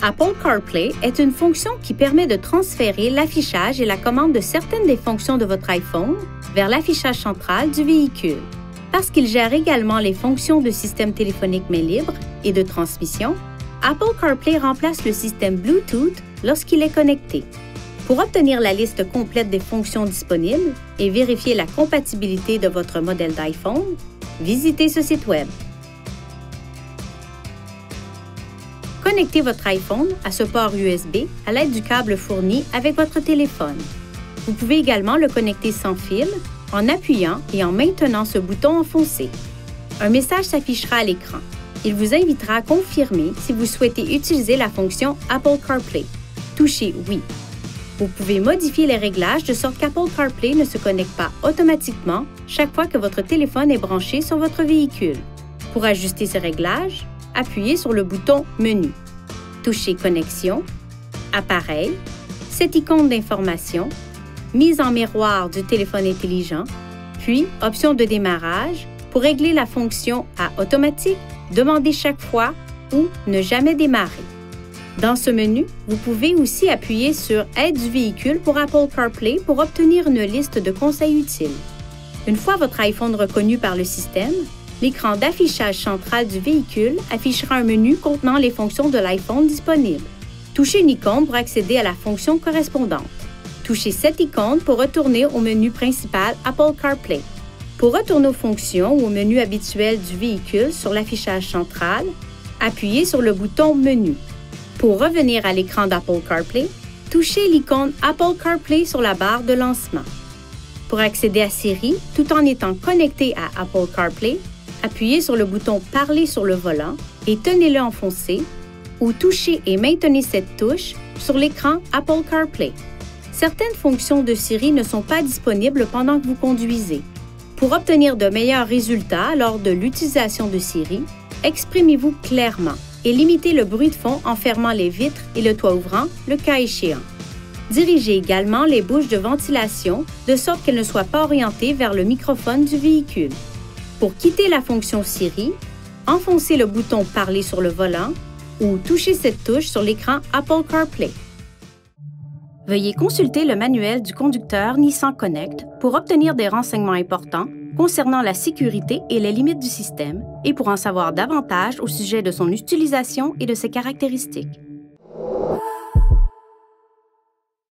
Apple CarPlay est une fonction qui permet de transférer l'affichage et la commande de certaines des fonctions de votre iPhone vers l'affichage central du véhicule. Parce qu'il gère également les fonctions de système téléphonique main libre et de transmission, Apple CarPlay remplace le système Bluetooth lorsqu'il est connecté. Pour obtenir la liste complète des fonctions disponibles et vérifier la compatibilité de votre modèle d'iPhone, visitez ce site Web. Connectez votre iPhone à ce port USB à l'aide du câble fourni avec votre téléphone. Vous pouvez également le connecter sans fil en appuyant et en maintenant ce bouton enfoncé. Un message s'affichera à l'écran. Il vous invitera à confirmer si vous souhaitez utiliser la fonction Apple CarPlay. Touchez « Oui ». Vous pouvez modifier les réglages de sorte qu'Apple CarPlay ne se connecte pas automatiquement chaque fois que votre téléphone est branché sur votre véhicule. Pour ajuster ces réglages, appuyez sur le bouton « Menu ». Touchez « Connexion »,« Appareil », cette icône d'information, mise en miroir du téléphone intelligent, puis option de démarrage pour régler la fonction à automatique, demander chaque fois ou ne jamais démarrer. Dans ce menu, vous pouvez aussi appuyer sur Aide du véhicule pour Apple CarPlay pour obtenir une liste de conseils utiles. Une fois votre iPhone reconnu par le système, l'écran d'affichage central du véhicule affichera un menu contenant les fonctions de l'iPhone disponibles. Touchez une icône pour accéder à la fonction correspondante. Touchez cette icône pour retourner au menu principal Apple CarPlay. Pour retourner aux fonctions ou au menu habituel du véhicule sur l'affichage central, appuyez sur le bouton « Menu ». Pour revenir à l'écran d'Apple CarPlay, touchez l'icône Apple CarPlay sur la barre de lancement. Pour accéder à Siri tout en étant connecté à Apple CarPlay, appuyez sur le bouton « Parler sur le volant » et tenez-le enfoncé ou touchez et maintenez cette touche sur l'écran Apple CarPlay. Certaines fonctions de Siri ne sont pas disponibles pendant que vous conduisez. Pour obtenir de meilleurs résultats lors de l'utilisation de Siri, exprimez-vous clairement et limitez le bruit de fond en fermant les vitres et le toit ouvrant, le cas échéant. Dirigez également les bouches de ventilation de sorte qu'elles ne soient pas orientées vers le microphone du véhicule. Pour quitter la fonction Siri, enfoncez le bouton « Parler sur le volant » ou touchez cette touche sur l'écran Apple CarPlay. Veuillez consulter le manuel du conducteur Nissan Connect pour obtenir des renseignements importants concernant la sécurité et les limites du système et pour en savoir davantage au sujet de son utilisation et de ses caractéristiques.